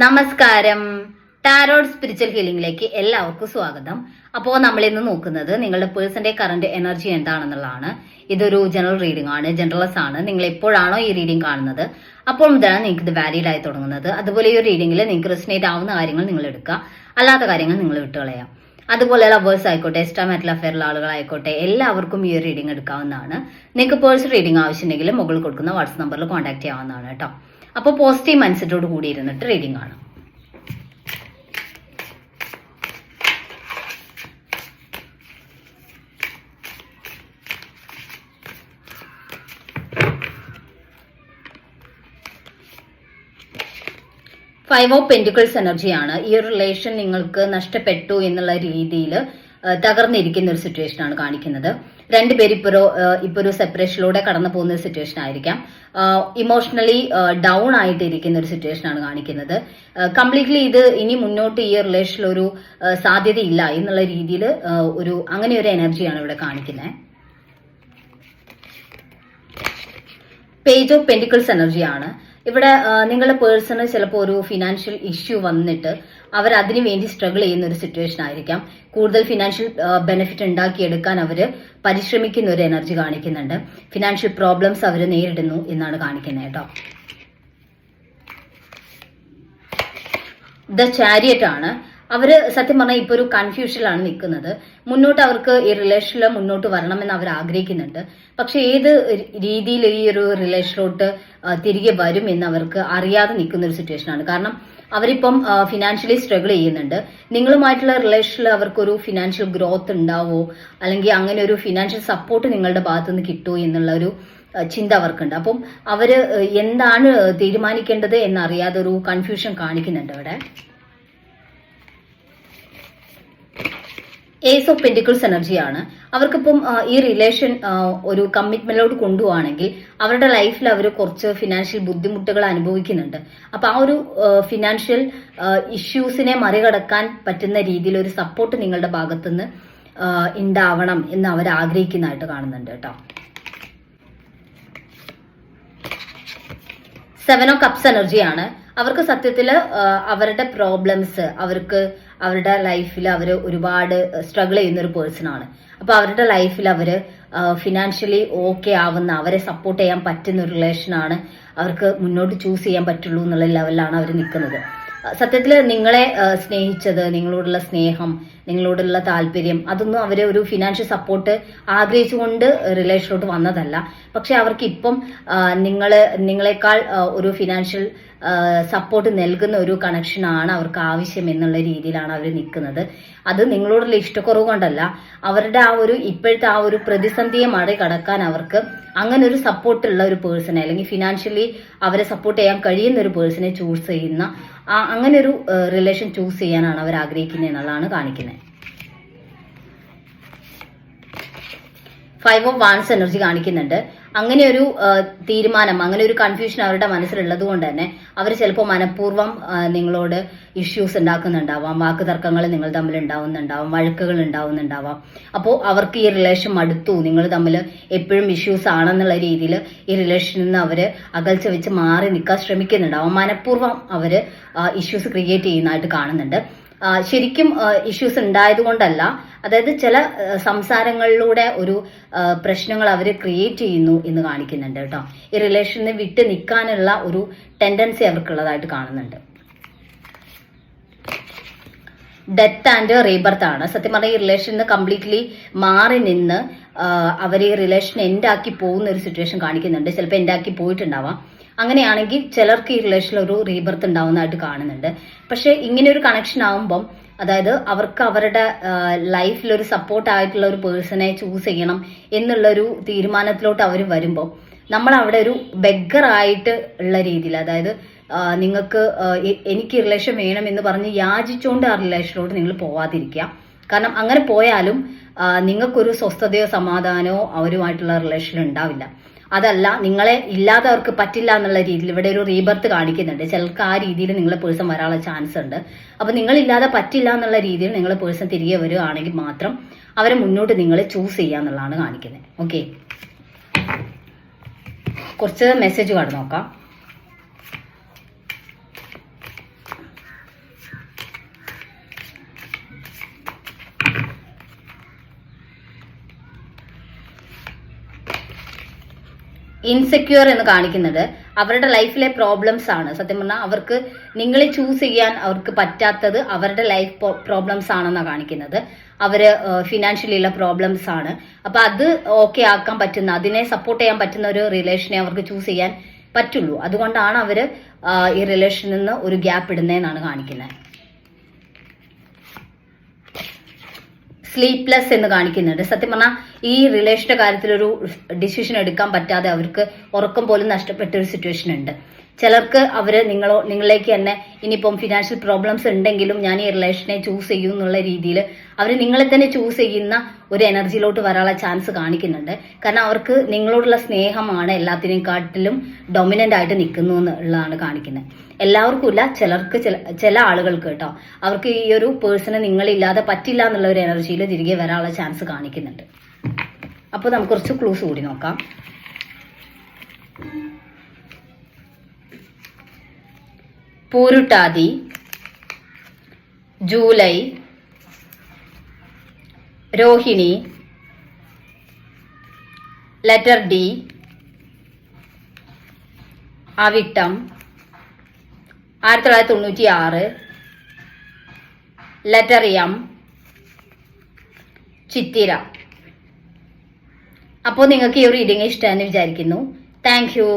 നമസ്കാരം. Tarot spiritual ഹീലിംഗിലേക്ക് എല്ലാവർക്കും സ്വാഗതം. അപ്പോൾ നമ്മൾ ഇന്ന് നോക്കുന്നത് നിങ്ങളുടെ പേഴ്സന്റെ കറന്റ് എനർജി എന്താണെന്നുള്ളതാണ്. ഇതൊരു ജനറൽ റീഡിംഗ് ആണ്, ജനറൽസ് ആണ്. നിങ്ങൾ എപ്പോഴാണോ ഈ റീഡിംഗ് കാണുന്നത് അപ്പോൾ മുതലാണ് നിങ്ങൾക്ക് ഇത് വാലിഡ് ആയി തുടങ്ങുന്നത്. അതുപോലെ ഈ ഒരു റീഡിംഗിൽ നിങ്ങൾക്ക് റെസിനേറ്റ് ആവുന്ന കാര്യങ്ങൾ നിങ്ങൾ എടുക്കുക, അല്ലാത്ത കാര്യങ്ങൾ നിങ്ങൾ വിട്ടുകളയാം. അതുപോലെ ലവേഴ്സ് ആയിക്കോട്ടെ, എക്സ്ട്രാ മാരിറ്റൽ അഫെയറിലുള്ള ആളുകളായിക്കോട്ടെ, എല്ലാവർക്കും ഈ ഒരു റീഡിംഗ് എടുക്കാവുന്നതാണ്. നിങ്ങൾക്ക് പേഴ്സണൽ റീഡിംഗ് ആവശ്യമുണ്ടെങ്കിൽ മുകളിൽ കൊടുക്കുന്ന വാട്സ്ആപ്പ് നമ്പറിൽ കോൺടാക്ട് ചെയ്യാവുന്നതാണ് കേട്ടോ. അപ്പോൾ പോസിറ്റീവ് മൈൻഡ് സെറ്റോട് കൂടി ഇരുന്നിട്ട് റീഡിംഗ് ആണ്. ഫൈവ് ഓഫ് പെന്റിക്കിൾസ് എനർജിയാണ്. ഈ ഒരു റിലേഷൻ നിങ്ങൾക്ക് നഷ്ടപ്പെട്ടു എന്നുള്ള രീതിയിൽ തകർന്നിരിക്കുന്ന ഒരു സിറ്റുവേഷൻ ആണ് കാണിക്കുന്നത്. രണ്ടുപേരും ഇപ്പൊ ഒരു സെപ്പറേഷനിലൂടെ കടന്നു പോകുന്ന ഒരു സിറ്റുവേഷൻ ആയിരിക്കാം. ഇമോഷണലി ഡൗൺ ആയിട്ട് ഇരിക്കുന്ന ഒരു സിറ്റുവേഷൻ ആണ് കാണിക്കുന്നത്. കംപ്ലീറ്റ്ലി ഇത് ഇനി മുന്നോട്ട് ഈ റിലേഷനിൽ ഒരു സാധ്യതയില്ല എന്നുള്ള രീതിയിൽ അങ്ങനെ ഒരു എനർജിയാണ് ഇവിടെ കാണിക്കുന്നത്. പേജ് ഓഫ് പെന്റിക്കിൾസ് എനർജിയാണ്. ഇവിടെ നിങ്ങളുടെ പേഴ്സണ് ചിലപ്പോൾ ഒരു ഫിനാൻഷ്യൽ ഇഷ്യൂ വന്നിട്ട് അവർ അതിനു വേണ്ടി സ്ട്രഗിൾ ചെയ്യുന്ന ഒരു സിറ്റുവേഷൻ ആയിരിക്കാം. കൂടുതൽ ഫിനാൻഷ്യൽ ബെനിഫിറ്റ് ഉണ്ടാക്കിയെടുക്കാൻ അവർ പരിശ്രമിക്കുന്ന ഒരു എനർജി കാണിക്കുന്നുണ്ട്. ഫിനാൻഷ്യൽ പ്രോബ്ലംസ് അവർ നേരിടുന്നു എന്നാണ് കാണിക്കുന്നത് കേട്ടോ. ദ ചാരിയറ്റ് ആണ്. അവര് സത്യം പറഞ്ഞാൽ ഇപ്പൊ ഒരു കൺഫ്യൂഷനിലാണ് നിൽക്കുന്നത്. മുന്നോട്ട് അവർക്ക് ഈ റിലേഷനിൽ മുന്നോട്ട് വരണമെന്ന് അവർ ആഗ്രഹിക്കുന്നുണ്ട്. പക്ഷെ ഏത് രീതിയിൽ ഈ ഒരു റിലേഷനിലോട്ട് തിരികെ വരും എന്ന് അവർക്ക് അറിയാതെ നിൽക്കുന്ന ഒരു സിറ്റുവേഷൻ ആണ്. കാരണം അവരിപ്പം ഫിനാൻഷ്യലി സ്ട്രഗിൾ ചെയ്യുന്നുണ്ട്. നിങ്ങളുമായിട്ടുള്ള റിലേഷനിൽ അവർക്കൊരു ഫിനാൻഷ്യൽ ഗ്രോത്ത് ഉണ്ടാവോ, അല്ലെങ്കിൽ അങ്ങനെ ഒരു ഫിനാൻഷ്യൽ സപ്പോർട്ട് നിങ്ങളുടെ ഭാഗത്തുനിന്ന് കിട്ടുമോ എന്നുള്ള ഒരു ചിന്ത അവർക്കുണ്ട്. അപ്പം അവര് എന്താണ് തീരുമാനിക്കേണ്ടത് എന്നറിയാതെ ഒരു കൺഫ്യൂഷൻ കാണിക്കുന്നുണ്ട് അവിടെ. ഏസ് ഓഫ് പെന്റിക്കിൾസ് എനർജിയാണ്. അവർക്കിപ്പം ഈ റിലേഷൻ ഒരു കമ്മിറ്റ്മെന്റിലോട്ട് കൊണ്ടുപോവാണെങ്കിൽ അവരുടെ ലൈഫിൽ അവർ കുറച്ച് ഫിനാൻഷ്യൽ ബുദ്ധിമുട്ടുകൾ അനുഭവിക്കുന്നുണ്ട്. അപ്പൊ ആ ഒരു ഫിനാൻഷ്യൽ ഇഷ്യൂസിനെ മറികടക്കാൻ പറ്റുന്ന രീതിയിൽ ഒരു സപ്പോർട്ട് നിങ്ങളുടെ ഭാഗത്തുനിന്ന് ഉണ്ടാവണം എന്ന് അവർ ആഗ്രഹിക്കുന്നതായിട്ട് കാണുന്നുണ്ട് കേട്ടോ. 7 ഓഫ് കപ്സ് എനർജിയാണ്. അവർക്ക് സത്യത്തിൽ അവരുടെ പ്രോബ്ലംസ്, അവരുടെ ലൈഫിൽ അവർ ഒരുപാട് സ്ട്രഗിൾ ചെയ്യുന്ന ഒരു പേഴ്സൺ ആണ്. അപ്പൊ അവരുടെ ലൈഫിൽ അവര് ഫിനാൻഷ്യലി ഓക്കെ ആവുന്ന, അവരെ സപ്പോർട്ട് ചെയ്യാൻ പറ്റുന്ന ഒരു റിലേഷനാണ് അവർക്ക് മുന്നോട്ട് ചൂസ് ചെയ്യാൻ പറ്റുള്ളൂ എന്നുള്ള ലെവലിലാണ് അവർ നിൽക്കുന്നത്. സത്യത്തിൽ നിങ്ങളെ സ്നേഹിച്ചത്, നിങ്ങളോടുള്ള സ്നേഹം, നിങ്ങളോടുള്ള താല്പര്യം, അതൊന്നും അവരെ ഒരു ഫിനാൻഷ്യൽ സപ്പോർട്ട് ആഗ്രഹിച്ചുകൊണ്ട് റിലേഷനിലോട്ട് വന്നതല്ല. പക്ഷെ അവർക്ക് ഇപ്പം നിങ്ങളെക്കാൾ ഒരു ഫിനാൻഷ്യൽ സപ്പോർട്ട് നൽകുന്ന ഒരു കണക്ഷനാണ് അവർക്ക് ആവശ്യം എന്നുള്ള രീതിയിലാണ് അവർ നിൽക്കുന്നത്. അത് നിങ്ങളോടുള്ള ഇഷ്ടക്കുറവ് കൊണ്ടല്ല, അവരുടെ ഇപ്പോഴത്തെ ആ ഒരു പ്രതിസന്ധിയെ മറികടക്കാൻ അവർക്ക് അങ്ങനെ ഒരു സപ്പോർട്ടുള്ള ഒരു പേഴ്സണെ, അല്ലെങ്കിൽ ഫിനാൻഷ്യലി അവരെ സപ്പോർട്ട് ചെയ്യാൻ കഴിയുന്ന ഒരു പേഴ്സണെ ചൂസ് ചെയ്യുന്ന അങ്ങനെ ഒരു റിലേഷൻ ചൂസ് ചെയ്യാനാണ് അവർ ആഗ്രഹിക്കുന്നത് എന്നുള്ളതാണ് കാണിക്കുന്നത്. 5 ഓഫ് വാൻസ് എനർജി കാണിക്കുന്നുണ്ട്. അങ്ങനെ ഒരു തീരുമാനം, അങ്ങനെ ഒരു കൺഫ്യൂഷൻ അവരുടെ മനസ്സിലുള്ളത് കൊണ്ട് തന്നെ അവർ ചിലപ്പോൾ മനഃപൂർവ്വം നിങ്ങളോട് ഇഷ്യൂസ് ഉണ്ടാക്കുന്നുണ്ടാവാം. വാക്ക് തർക്കങ്ങൾ നിങ്ങൾ തമ്മിൽ ഉണ്ടാവുന്നുണ്ടാവാം, വഴക്കുകൾ ഉണ്ടാവുന്നുണ്ടാവാം. അപ്പോൾ അവർക്ക് ഈ റിലേഷൻ മടുത്തു, നിങ്ങൾ തമ്മിൽ എപ്പോഴും ഇഷ്യൂസ് ആണെന്നുള്ള രീതിയിൽ ഈ റിലേഷനിൽ നിന്ന് അവര് അകൽച്ച വെച്ച് മാറി നിൽക്കാൻ ശ്രമിക്കുന്നുണ്ടാവാം. മനഃപൂർവ്വം അവര് ഇഷ്യൂസ് ക്രിയേറ്റ് ചെയ്യുന്നതായിട്ട് കാണുന്നുണ്ട്. ശരിക്കും ഇഷ്യൂസ് ഉണ്ടായതുകൊണ്ടല്ല, അതായത് ചില സംസാരങ്ങളിലൂടെ ഒരു പ്രശ്നങ്ങൾ അവർ ക്രിയേറ്റ് ചെയ്യുന്നു എന്ന് കാണിക്കുന്നുണ്ട് കേട്ടോ. ഈ റിലേഷനെ വിട്ട് നിൽക്കാനുള്ള ഒരു ടെൻഡൻസി അവർക്കുള്ളതായിട്ട് കാണുന്നുണ്ട്. ഡെത്ത് ആൻഡ് റീബർത്ത് ആണ്. സത്യം പറഞ്ഞാൽ ഈ റിലേഷനിൽ നിന്ന് കംപ്ലീറ്റ്ലി മാറി നിന്ന് അവർ ഈ റിലേഷൻ എൻഡാക്കി പോകുന്ന ഒരു സിറ്റുവേഷൻ കാണിക്കുന്നുണ്ട്. ചിലപ്പോൾ എൻഡാക്കി പോയിട്ടുണ്ടാവാം. അങ്ങനെയാണെങ്കിൽ ചിലർക്ക് ഈ റിലേഷനിൽ ഒരു റീബർത്ത് ഉണ്ടാവുന്നതായിട്ട് കാണുന്നുണ്ട്. പക്ഷെ ഇങ്ങനെ ഒരു കണക്ഷൻ ആവുമ്പം, അതായത് അവർക്ക് അവരുടെ ലൈഫിൽ ഒരു സപ്പോർട്ട് ആയിട്ടുള്ള ഒരു പേഴ്സണെ ചൂസ് ചെയ്യണം എന്നുള്ളൊരു തീരുമാനത്തിലോട്ട് അവർ വരുമ്പോൾ നമ്മൾ അവിടെ ഒരു ബെഗർ ആയിട്ട് ഉള്ള രീതിയിൽ, അതായത് നിങ്ങൾക്ക് എനിക്ക് റിലേഷൻ വേണം എന്ന് പറഞ്ഞ് യാചിച്ചുകൊണ്ട് ആ റിലേഷനിലോട്ട് നിങ്ങൾ പോവാതിരിക്കുക. കാരണം അങ്ങനെ പോയാലും നിങ്ങൾക്കൊരു സ്വസ്ഥതയോ സമാധാനമോ അവരുമായിട്ടുള്ള റിലേഷൻ ഉണ്ടാവില്ല. അതല്ല, നിങ്ങളെ ഇല്ലാതെ അവർക്ക് പറ്റില്ല എന്നുള്ള രീതിയിൽ ഇവിടെ ഒരു റീബർത്ത് കാണിക്കുന്നുണ്ട്. ചിലർക്ക് ആ രീതിയിൽ നിങ്ങളെ പേഴ്സൺ വരാനുള്ള ചാൻസ് ഉണ്ട്. അപ്പൊ നിങ്ങളില്ലാതെ പറ്റില്ല എന്നുള്ള രീതിയിൽ നിങ്ങളെ പേഴ്സൺ തിരികെ വരികയാണെങ്കിൽ മാത്രം അവരെ മുന്നോട്ട് നിങ്ങൾ ചൂസ് ചെയ്യാന്നുള്ളതാണ് കാണിക്കുന്നത്. ഓക്കെ, കുറച്ച് മെസ്സേജ് കാർഡ് നോക്കാം. ഇൻസെക്യൂർ എന്ന് കാണിക്കുന്നത് അവരുടെ ലൈഫിലെ പ്രോബ്ലംസ് ആണ്. സത്യം പറഞ്ഞാൽ അവർക്ക് നിങ്ങളെ ചൂസ് ചെയ്യാൻ അവർക്ക് പറ്റാത്തത് അവരുടെ ലൈഫ് പ്രോബ്ലംസ് ആണെന്നാണ് കാണിക്കുന്നത്. അവര് ഫിനാൻഷ്യലി ഉള്ള പ്രോബ്ലംസ് ആണ്. അപ്പൊ അത് ഓക്കെ ആക്കാൻ പറ്റുന്ന, അതിനെ സപ്പോർട്ട് ചെയ്യാൻ പറ്റുന്ന ഒരു റിലേഷനെ അവർക്ക് ചൂസ് ചെയ്യാൻ പറ്റുള്ളൂ. അതുകൊണ്ടാണ് അവര് ഈ റിലേഷനിൽ നിന്ന് ഒരു ഗ്യാപ്പ് ഇടുന്നതെന്നാണ് കാണിക്കുന്നത്. സ്ലീപ്ലെസ് എന്ന് കാണിക്കുന്നുണ്ട്. സത്യം പറഞ്ഞാൽ ഈ റിലേഷന്റെ കാര്യത്തിൽ ഒരു ഡിസിഷൻ എടുക്കാൻ പറ്റാതെ അവർക്ക് ഉറക്കം പോലും നഷ്ടപ്പെട്ട ഒരു സിറ്റുവേഷൻ ഉണ്ട്. ചിലർക്ക് അവര് നിങ്ങളിലേക്ക് തന്നെ ഇനിയിപ്പം ഫിനാൻഷ്യൽ പ്രോബ്ലംസ് ഉണ്ടെങ്കിലും ഞാൻ ഈ റിലേഷനെ ചൂസ് ചെയ്യും എന്നുള്ള രീതിയിൽ അവർ നിങ്ങളെ തന്നെ ചൂസ് ചെയ്യുന്ന ഒരു എനർജിയിലോട്ട് വരാനുള്ള ചാൻസ് കാണിക്കുന്നുണ്ട്. കാരണം അവർക്ക് നിങ്ങളോടുള്ള സ്നേഹമാണ് എല്ലാത്തിനെയും കാട്ടിലും ഡൊമിനന്റ് ആയിട്ട് നിൽക്കുന്നു എന്നുള്ളതാണ് കാണിക്കുന്നത്. എല്ലാവർക്കും ഇല്ല, ചിലർക്ക് ചില ആളുകൾക്ക് കേട്ടോ അവർക്ക് ഈ ഒരു പേഴ്സണെ നിങ്ങളില്ലാതെ പറ്റില്ല എന്നുള്ള ഒരു എനർജിയിൽ തിരികെ വരാനുള്ള ചാൻസ് കാണിക്കുന്നുണ്ട്. അപ്പോൾ നമുക്ക് കുറച്ച് ക്ലൂസ് കൂടി നോക്കാം. Pooruruttathi, July, Rohini, letter D, Avittam, 1996, letter M, Chithira. അപ്പോൾ നിങ്ങൾക്ക് ഈ ഒരു റീഡിംഗ് ഇഷ്ടമെന്ന് വിചാരിക്കുന്നു. Thank U.